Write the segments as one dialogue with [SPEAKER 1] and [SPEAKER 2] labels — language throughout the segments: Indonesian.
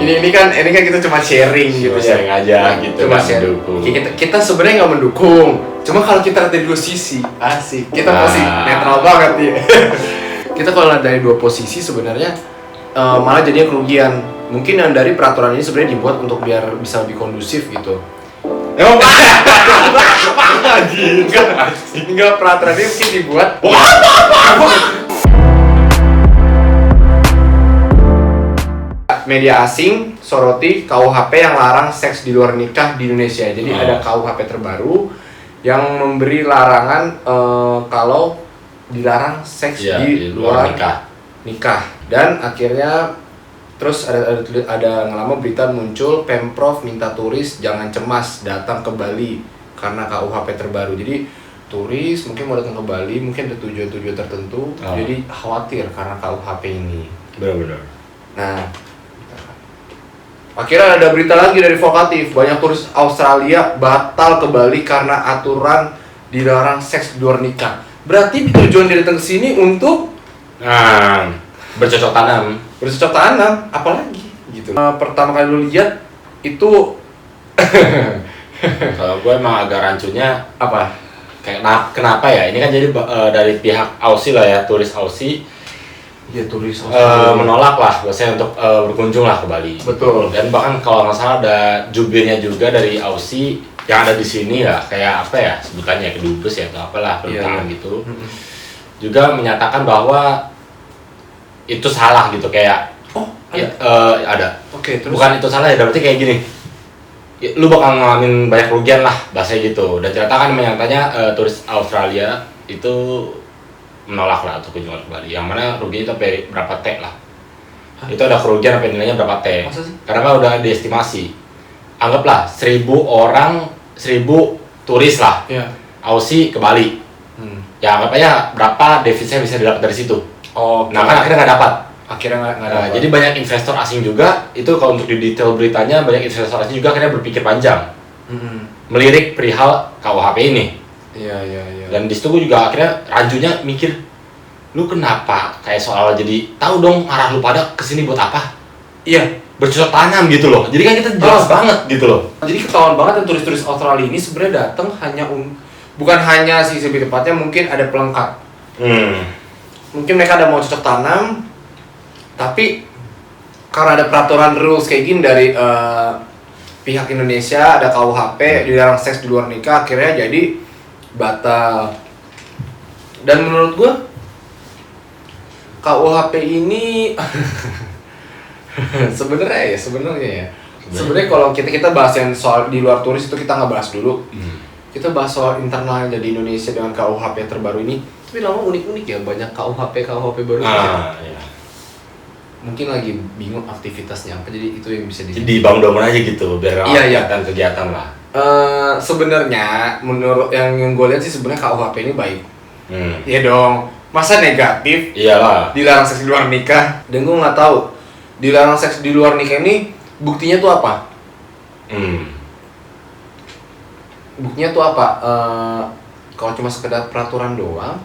[SPEAKER 1] Ini kan kita cuma sharing gitu ya.
[SPEAKER 2] Sharing aja gitu.
[SPEAKER 1] Cuma sharing. Kita sebenarnya nggak mendukung. Cuma kalau kita lihat dari dua sisi, asik. Kita pasti netral banget ya. Kita kalau lihat dari dua posisi sebenarnya malah jadinya kerugian. Mungkin yang dari peraturan ini sebenarnya dibuat untuk biar bisa lebih kondusif gitu. Emang enggak peraturan ini mungkin dibuat. Media asing soroti KUHP yang larang seks di luar nikah di Indonesia. Jadi ada KUHP terbaru yang memberi larangan kalau dilarang seks di luar nikah. Dan akhirnya terus ada lama berita muncul, Pemprov minta turis jangan cemas datang ke Bali karena KUHP terbaru. Jadi turis mungkin mau datang ke Bali, mungkin ada tujuan-tujuan tertentu, jadi khawatir karena KUHP ini.
[SPEAKER 2] Benar-benar.
[SPEAKER 1] Nah, akhirnya ada berita lagi dari Vokatif, banyak turis Australia batal ke Bali karena aturan dilarang seks di luar nikah. Berarti tujuan dia datang ke sini untuk
[SPEAKER 2] bercocok tanam.
[SPEAKER 1] Bercocok tanam, apalagi gitu. Pertama kali lu lihat itu
[SPEAKER 2] kalau gue emang agak rancunya
[SPEAKER 1] apa?
[SPEAKER 2] Kenapa ya? Ini kan jadi dari pihak Aussie lah ya, turis Aussie.
[SPEAKER 1] Ya turis
[SPEAKER 2] menolak lah biasanya untuk berkunjung lah ke Bali.
[SPEAKER 1] Betul.
[SPEAKER 2] Dan bahkan kalau nggak salah ada jubirnya juga dari Aussie yang ada di sini ya, kayak apa ya sebutannya, kedubes ya atau apalah perutangan gitu. Juga menyatakan bahwa itu salah gitu, kayak ada.
[SPEAKER 1] Oke, terus
[SPEAKER 2] bukan itu salah ya, berarti kayak gini. Lu bakal ngalamin banyak kerugian lah bahasanya gitu. Dan ternyata kan menyatakannya turis Australia itu menolak lah untuk kunjungan ke Bali, yang mana ruginya itu sampai berapa T lah. Itu ada kerugian sampai nilainya berapa T.
[SPEAKER 1] Masa sih?
[SPEAKER 2] Karena kan udah diestimasi. Anggaplah 1.000 orang, 1.000 turis lah, Aussie ke Bali. Ya anggap aja berapa devisanya bisa didapat dari situ. Nah kan akhirnya nggak dapat.
[SPEAKER 1] Dapat.
[SPEAKER 2] Jadi banyak investor asing juga, itu kalau untuk di detail beritanya, banyak investor asing juga akhirnya berpikir panjang, melirik perihal KUHP ini.
[SPEAKER 1] Iya.
[SPEAKER 2] Dan di situ gue juga akhirnya rancunya mikir, lu kenapa kayak soal jadi tahu dong arah lu pada kesini buat apa?
[SPEAKER 1] Iya,
[SPEAKER 2] bercocok tanam gitu loh. Jadi kan kita jelas banget gitu loh.
[SPEAKER 1] Jadi ketahuan banget yang turis-turis Australia ini sebenarnya datang hanya bukan hanya sih, lebih tepatnya mungkin ada pelengkap. Mungkin mereka ada mau cocok tanam, tapi karena ada peraturan rules kayak gini dari pihak Indonesia, ada KUHP dilarang seks di luar nikah, akhirnya jadi batal. Dan menurut gua KUHP ini sebenarnya kalau kita bahas yang soal di luar turis itu kita nggak bahas dulu. Kita bahas soal internal dari Indonesia dengan KUHP terbaru ini. Tapi lama unik-unik ya, banyak KUHP baru.
[SPEAKER 2] Iya.
[SPEAKER 1] Mungkin lagi bingung aktivitasnya apa, jadi itu yang bisa
[SPEAKER 2] jadi bangun aja gitu biar kegiatan lah.
[SPEAKER 1] Sebenarnya menurut yang gue lihat sih sebenarnya KUHP ini baik. Iya dong. Masa negatif?
[SPEAKER 2] Iyalah.
[SPEAKER 1] Dilarang seks di luar nikah. Dan gue nggak tahu dilarang seks di luar nikah ini buktinya tuh apa? Buktinya tuh apa? Kalau cuma sekedar peraturan doang,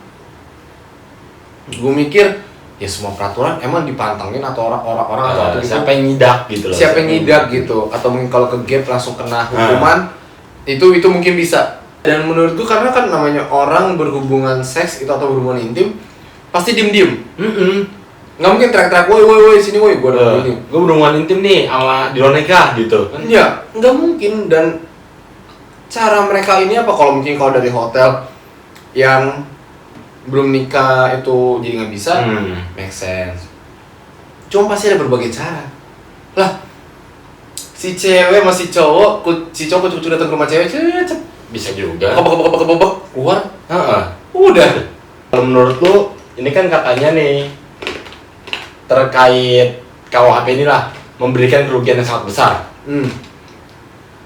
[SPEAKER 1] gue mikir ya semua peraturan emang dipantengin atau orang-orang atau
[SPEAKER 2] siapa yang nyidak gitu loh.
[SPEAKER 1] Siapa yang nyidak gitu, atau mungkin kalau ke gap langsung kena hukuman. Itu mungkin bisa. Dan menurut gue karena kan namanya orang berhubungan seks itu atau berhubungan intim pasti diem-diem. Nggak mungkin teriak-teriak, woi sini woi, gue udah ini.
[SPEAKER 2] Gue berhubungan intim nih sama di luar nikah gitu.
[SPEAKER 1] Iya, nggak mungkin. Dan cara mereka ini apa, kalau mungkin kalau dari hotel yang belum nikah itu jadi nggak bisa, make sense. Cuma pasti ada berbagai cara. Lah, si cewek sama si cowok kucu datang ke rumah cewek,
[SPEAKER 2] bisa juga.
[SPEAKER 1] Kebek keluar. Udah.
[SPEAKER 2] Kalau menurut lu, ini kan katanya nih terkait KUHP inilah memberikan kerugian yang sangat besar.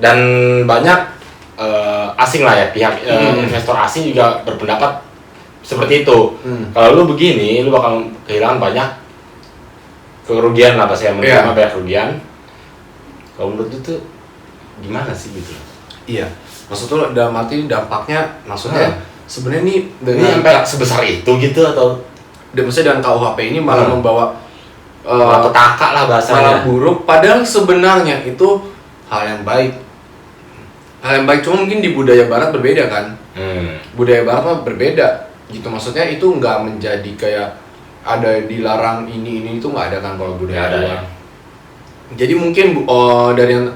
[SPEAKER 2] Dan banyak asing lah ya, pihak investor asing juga berpendapat seperti itu. Kalau lu begini, lu bakal kehilangan banyak kerugian lah, saya menerima banyak kerugian. Kalau menurut itu gimana sih gitu?
[SPEAKER 1] Iya. Maksud lu dalam arti dampaknya, maksudnya sebenarnya nih
[SPEAKER 2] dengan sebesar itu gitu atau?
[SPEAKER 1] Dan maksudnya dengan KUHP ini malah membawa
[SPEAKER 2] petaka lah bahasanya.
[SPEAKER 1] Malah buruk, padahal sebenarnya itu hal yang baik. Hal yang baik, cuma mungkin di budaya barat berbeda kan. Budaya barat mah berbeda gitu, maksudnya itu nggak menjadi kayak ada dilarang ini itu nggak ada kan kalau budaya luar. Ya. Jadi mungkin dari yang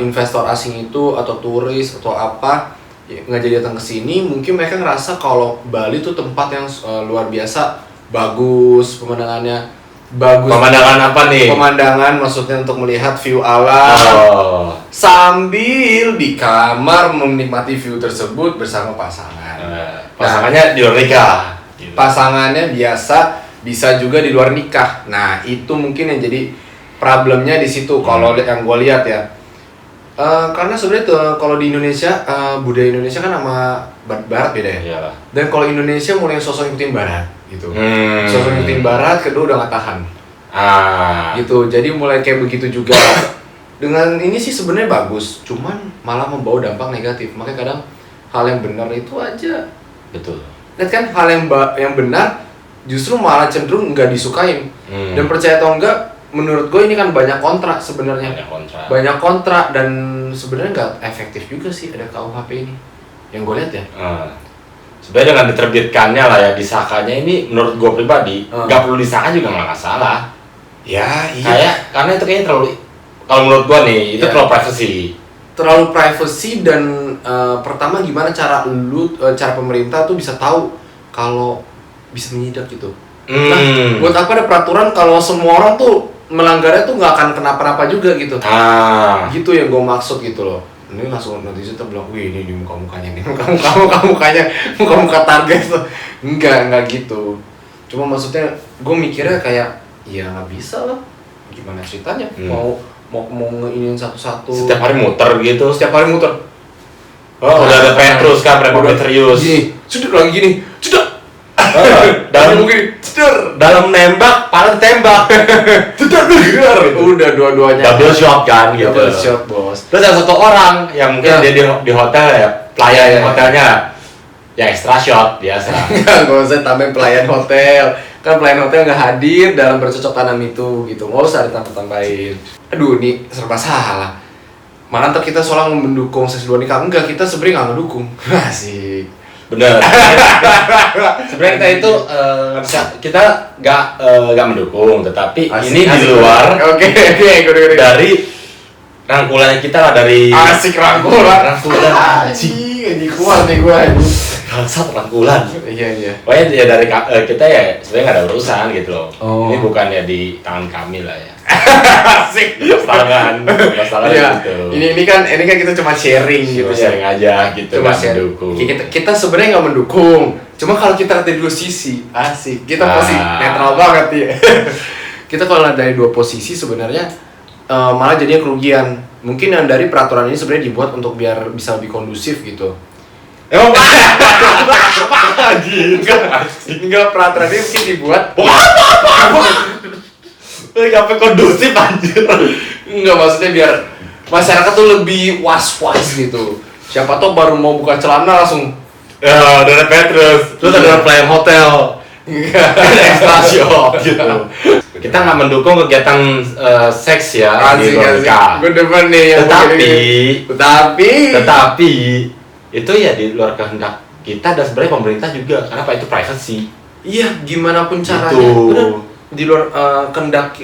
[SPEAKER 1] investor asing itu atau turis atau apa nggak jadi datang ke sini, mungkin mereka ngerasa kalau Bali itu tempat yang luar biasa, bagus pemandangannya, bagus.
[SPEAKER 2] Pemandangan apa nih?
[SPEAKER 1] Pemandangan maksudnya untuk melihat view alam sambil di kamar menikmati view tersebut bersama pasangan.
[SPEAKER 2] Pasangannya di luar nikah.
[SPEAKER 1] Pasangannya biasa, bisa juga di luar nikah. Nah itu mungkin yang jadi problemnya di situ kalau yang gue lihat ya. Karena sebenarnya tuh kalau di Indonesia budaya Indonesia kan sama Barat beda ya.
[SPEAKER 2] Iyalah.
[SPEAKER 1] Dan kalau Indonesia mulai sosok ngikutin Barat gitu. Sosok ngikutin Barat, kedua udah nggak tahan. Gitu. Jadi mulai kayak begitu juga. Dengan ini sih sebenarnya bagus, cuman malah membawa dampak negatif. Makanya kadang hal yang benar itu aja.
[SPEAKER 2] Betul.
[SPEAKER 1] Lihat kan hal yang benar justru malah cenderung nggak disukain. Dan percaya atau enggak, menurut gue ini kan banyak kontra sebenarnya. Banyak kontra dan sebenarnya nggak efektif juga sih ada KUHP ini. Yang gue lihat ya.
[SPEAKER 2] Sebenarnya dengan diterbitkannya lah ya, disahkannya ini menurut gue pribadi nggak perlu disahkan juga nggak masalah.
[SPEAKER 1] Ya iya.
[SPEAKER 2] Karena itu kayaknya terlalu, kalau menurut gue nih itu terlalu privacy dan pertama gimana cara pemerintah tuh bisa tahu kalau bisa menyidak gitu. Nah, buat apa ada peraturan kalau semua orang tuh melanggarnya tuh nggak akan kenapa-napa juga gitu. Gitu yang gue maksud gitu loh. Ini langsung netizen tuh bilang, wih ini di muka-mukanya nih, muka-muka target tuh. Enggak gitu. Cuma maksudnya gue mikirnya kayak, ya nggak bisa lah. Gimana ceritanya? Mau ngeinin satu-satu. Setiap hari muter gitu.
[SPEAKER 1] Oh,
[SPEAKER 2] udah ada Petrus kan, Petrus.
[SPEAKER 1] Gini, sudah lagi gini, sudah.
[SPEAKER 2] Dalam nembak, paling tembak.
[SPEAKER 1] Udah dua-duanya.
[SPEAKER 2] Double shot kan gitu.
[SPEAKER 1] Double shot, bos.
[SPEAKER 2] Terus ada satu orang yang mungkin dia di hotel ya, pelayan hotelnya. Ya extra shot biasa.
[SPEAKER 1] Enggak usah tambahin pelayan hotel. Kan pelayan hotel nggak hadir dalam bercocok tanam itu gitu. Nggak usah ditambah-tambahin. Aduh, nih serba salah. Mana ntar kita soal mendukung seks luar nikah, enggak, kita sebenarnya nggak ngedukung. Asik.
[SPEAKER 2] Bener. Sebenarnya kita itu kita nggak mendukung, tetapi ini di luar.
[SPEAKER 1] Oke.
[SPEAKER 2] Dari rangkulannya kita lah, dari
[SPEAKER 1] asik rangkulan.
[SPEAKER 2] Ini
[SPEAKER 1] kuat nih gue.
[SPEAKER 2] Satu rangkulan.
[SPEAKER 1] Iya.
[SPEAKER 2] Pokoknya ya dari kita ya sebenarnya nggak ada urusan gitu loh. Ini bukan ya di tangan kami lah ya.
[SPEAKER 1] Asik.
[SPEAKER 2] Masalah
[SPEAKER 1] ya.
[SPEAKER 2] gitu.
[SPEAKER 1] Ini kan kita cuma sharing gitu.
[SPEAKER 2] Sharing aja gitu.
[SPEAKER 1] Cuma mendukung. Kita sebenarnya nggak mendukung. Cuma kalau kita lihat dari dua sisi, asik. Kita posisi netral banget ya. Kita kalau lihat dari dua posisi sebenarnya malah jadinya kerugian. Mungkin yang dari peraturan ini sebenarnya dibuat untuk biar bisa lebih kondusif gitu. Emang enggak peraturan ini mungkin dibuat
[SPEAKER 2] apa kondusif anjir.
[SPEAKER 1] Enggak, maksudnya biar masyarakat tuh lebih was-was gitu. Siapa tuh baru mau buka celana langsung
[SPEAKER 2] ada Petrus, terus ada pelayan hotel. Extra shop gitu. Kita nggak mendukung kegiatan seks ya di luar nikah.
[SPEAKER 1] Gue demen nih yang
[SPEAKER 2] tetapi itu ya di luar kehendak kita dan sebenarnya pemerintah juga, karena apa, itu privacy.
[SPEAKER 1] Iya, gimana pun caranya. Gitu. Di luar kehendak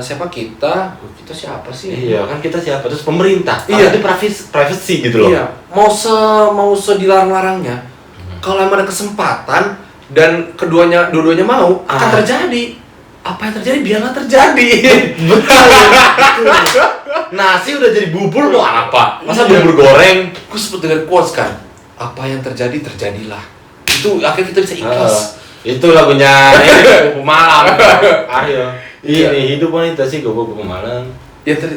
[SPEAKER 1] siapa kita siapa sih?
[SPEAKER 2] Iya kan, kita siapa? Terus pemerintah.
[SPEAKER 1] Iya,
[SPEAKER 2] itu privacy gitu loh.
[SPEAKER 1] Iya, mau dilarang-larangnya. Kalau emang ada kesempatan dan dua-duanya mau, akan terjadi. Apa yang terjadi biarlah terjadi.
[SPEAKER 2] Betul. Nasi udah jadi bubur mau apa? Masa bubur goreng?
[SPEAKER 1] Gue sempet dengar quotes kan, apa yang terjadi terjadilah. Itu akhirnya kita bisa ikhlas.
[SPEAKER 2] Itu lagunya Kupu Malang. Ayo. Ini hidup wanita sih Kupu Malang.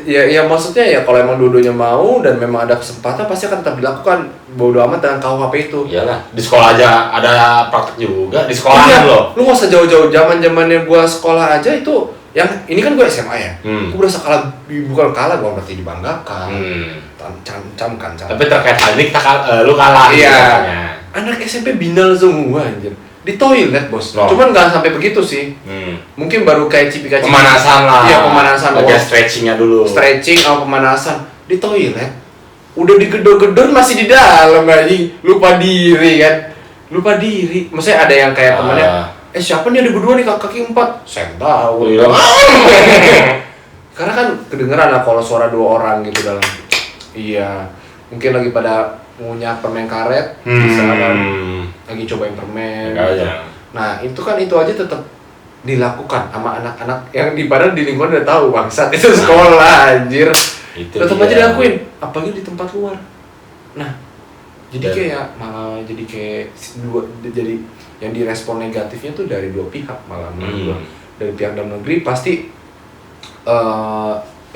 [SPEAKER 1] Ya maksudnya ya kalau emang dua-duanya mau dan memang ada kesempatan pasti akan tetap dilakukan. Bodo amat dengan KUHP itu.
[SPEAKER 2] Iyalah, di sekolah aja ada praktek juga, di sekolah loh.
[SPEAKER 1] Lu nggak usah jauh-jauh, zamannya gua sekolah aja itu, yang ini kan gua SMA ya. Gua berasa bukan kalah, gua berarti dibanggakan. Camkan.
[SPEAKER 2] Tapi terkait hal ini lu kalah.
[SPEAKER 1] Iya. Anak SMP binal semua anjir. di toilet bos.
[SPEAKER 2] Loh.
[SPEAKER 1] Cuman nggak sampai begitu sih. Mungkin baru kayak cipika-cipika.
[SPEAKER 2] Pemanasan lah.
[SPEAKER 1] Iya, pemanasan.
[SPEAKER 2] Bagian stretchingnya dulu.
[SPEAKER 1] Stretching atau pemanasan di toilet. Udah digedor-gedor masih di dalam anjing. Lupa diri kan. Lupa diri. Maksudnya ada yang kayak temannya, siapa nih ada berdua nih kaki 4? Saya tahu. Karena kan kedengeran lah kalau suara 2 orang gitu dalam. Iya. Mungkin lagi pada punya permen karet, misalnya lagi cobain permen. Nah itu kan itu aja tetap dilakukan sama anak-anak yang di padahal di lingkungan udah tahu bangsat itu sekolah anjir. Tetap aja dilakuin, apalagi di tempat luar. Nah jadi kayak malah jadi yang direspon negatifnya tuh dari 2 pihak malah dari pihak dalam negeri pasti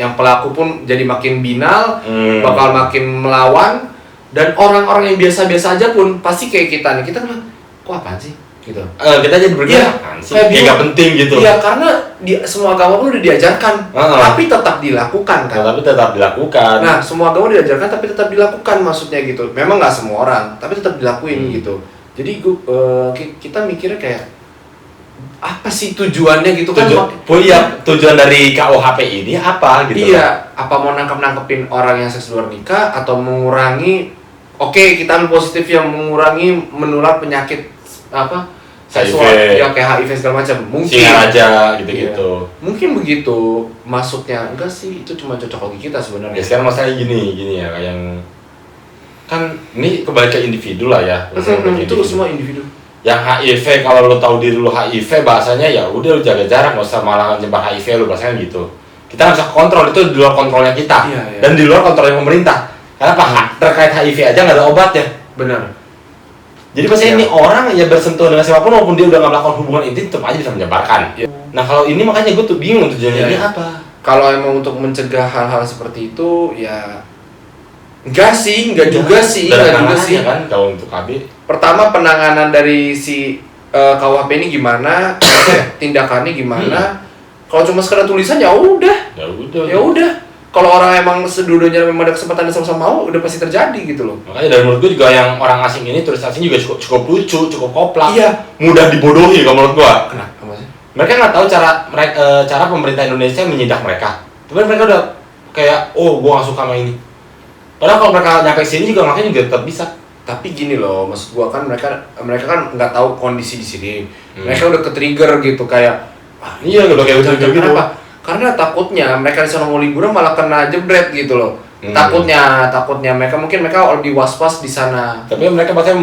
[SPEAKER 1] yang pelaku pun jadi makin binal, bakal makin melawan. Dan orang-orang yang biasa-biasa aja pun pasti kayak kita nih, kita kan kok apaan sih gitu.
[SPEAKER 2] Kita jadi bergerak kayak nggak penting gitu.
[SPEAKER 1] Iya, karena semua agama pun udah diajarkan, tapi tetap dilakukan kan. Nah, semua agama diajarkan tapi tetap dilakukan maksudnya gitu. Memang nggak semua orang, tapi tetap dilakuin gitu. Jadi kita mikirnya kayak apa sih tujuannya gitu kan?
[SPEAKER 2] Tujuan dari KUHP ini apa gitu?
[SPEAKER 1] Iya, apa mau nangkepin orang yang seks luar nikah atau mengurangi? Oke, kita ambil positif yang mengurangi menular penyakit apa seksual ya kayak HIV segala macam. Mungkin
[SPEAKER 2] aja gitu-gitu.
[SPEAKER 1] Iya. Mungkin begitu maksudnya. Enggak sih, itu cuma cocok logi kita sebenarnya.
[SPEAKER 2] Ya sekarang masalahnya gini ya, yang kan ini kembali ke individu lah ya.
[SPEAKER 1] Itu semua individu.
[SPEAKER 2] Yang HIV, kalau lo tahu diri lo HIV, bahasanya ya udah lo jaga jarak, nggak usah malah nyebar HIV lo, bahasanya gitu. Kita nggak bisa kontrol, itu di luar kontrolnya kita.
[SPEAKER 1] Iya.
[SPEAKER 2] Dan di luar kontrolnya pemerintah. Karena terkait HIV aja nggak ada obatnya.
[SPEAKER 1] Benar.
[SPEAKER 2] Jadi maksudnya ini orang ya bersentuhan dengan siapapun, walaupun dia udah nggak melakukan hubungan intim, tetap aja bisa menyebarkan.
[SPEAKER 1] Iya.
[SPEAKER 2] Nah kalau ini makanya gue tuh bingung tujuannya ini apa.
[SPEAKER 1] Kalau emang untuk mencegah hal-hal seperti itu ya enggak juga sih
[SPEAKER 2] kan kalau untuk KB.
[SPEAKER 1] Pertama penanganan dari si KUHP ini gimana, tindakannya gimana. Kalau cuma sekedar tulisan ya udah. Kalau orang emang sedudunya memang ada kesempatan dan sama-sama mau, udah pasti terjadi gitu loh.
[SPEAKER 2] Makanya dari menurut gue juga yang orang asing ini, turis asing juga cukup lucu, cukup koplak.
[SPEAKER 1] Iya.
[SPEAKER 2] Mudah dibodohi kalau menurut gue.
[SPEAKER 1] Kenapa sih?
[SPEAKER 2] Mereka nggak tahu cara pemerintah Indonesia menyidak mereka. Tapi mereka udah kayak, gue nggak suka sama ini. Padahal kalau mereka nyampe sini juga makanya juga tetap bisa.
[SPEAKER 1] Tapi gini loh, maksud gua kan mereka kan nggak tahu kondisi di sini. Mereka udah ke-trigger gitu kayak
[SPEAKER 2] udah kayak udah gitu.
[SPEAKER 1] Kenapa? Karena takutnya mereka di sana mau liburan malah kena jebret gitu loh. Takutnya mereka lebih was-was di sana.
[SPEAKER 2] Tapi mereka bahkan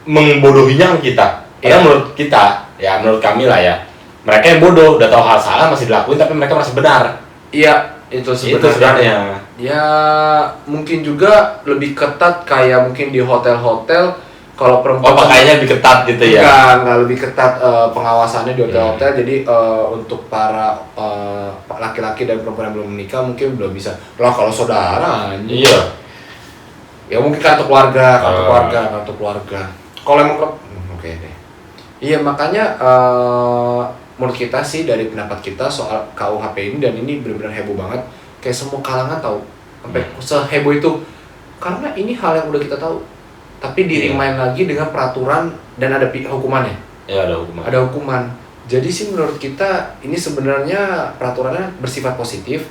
[SPEAKER 2] mengbodohinya kita. Karena menurut kita, ya menurut kami lah ya, mereka yang bodoh, udah tahu hal salah masih dilakuin tapi mereka masih benar.
[SPEAKER 1] Iya, itu sebenarnya. Ya mungkin juga lebih ketat kayak mungkin di hotel-hotel kalau perempuan.
[SPEAKER 2] Pakainya lebih ketat gitu ya?
[SPEAKER 1] Enggak lebih ketat pengawasannya di hotel-hotel. Jadi untuk para laki-laki dan perempuan yang belum menikah mungkin belum bisa. Lah kalau saudara.
[SPEAKER 2] Iya.
[SPEAKER 1] Ya mungkin kartu keluarga. Kalau emang oke deh. Iya makanya menurut kita sih dari pendapat kita soal KUHP ini, dan ini benar-benar heboh banget. Kayak semua kalangan tahu. Sampai seheboh itu. Karena ini hal yang udah kita tahu. Tapi di-remind lagi dengan peraturan dan ada hukumannya.
[SPEAKER 2] Ya, ada hukuman.
[SPEAKER 1] Ada hukuman. Jadi sih menurut kita ini sebenarnya peraturannya bersifat positif,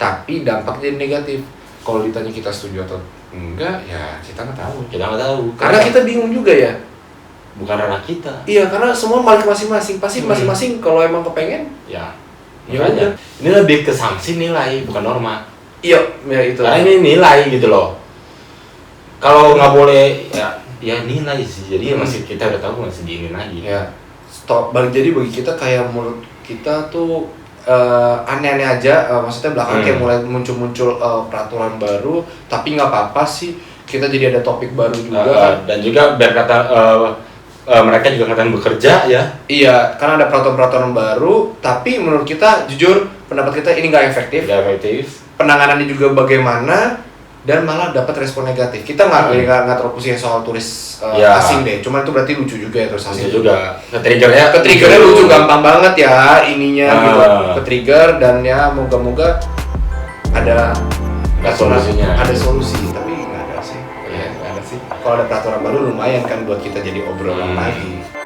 [SPEAKER 1] tapi dampaknya jadi negatif. Kalau ditanya kita setuju atau enggak, ya kita nggak tahu. Karena kita bingung juga ya.
[SPEAKER 2] Bukan ranah kita.
[SPEAKER 1] Iya, karena semua balik masing-masing. Pasti masing-masing kalau emang kepengen.
[SPEAKER 2] Ya udah. Ini lebih ke sanksi nilai, bukan norma.
[SPEAKER 1] Iya, ya itu.
[SPEAKER 2] Karena ini nilai gitu loh. Kalau nggak boleh ya nilai sih, jadi masih kita udah tahu masih diinin lagi.
[SPEAKER 1] Ya, jadi bagi kita kayak menurut kita tuh aneh-aneh aja, maksudnya belakang kayak mulai muncul peraturan baru, tapi nggak apa-apa sih, kita jadi ada topik baru juga.
[SPEAKER 2] Dan juga biar kata mereka juga katanya bekerja ya.
[SPEAKER 1] Iya, karena ada peraturan-peraturan baru, tapi menurut kita jujur pendapat kita ini nggak efektif. Penanganannya juga bagaimana, dan malah dapat respon negatif. Kita nggak terlalu pusing soal turis asing deh. Cuman itu berarti lucu juga ya turis asing.
[SPEAKER 2] Lucu juga. Ke-triggernya
[SPEAKER 1] lucu, gampang banget ya ininya gitu. Ke-trigger, dan ya moga-moga ada
[SPEAKER 2] solusinya.
[SPEAKER 1] Ada solusi, tapi nggak ada sih. Kalau ada peraturan baru lumayan kan buat kita jadi obrolan lagi.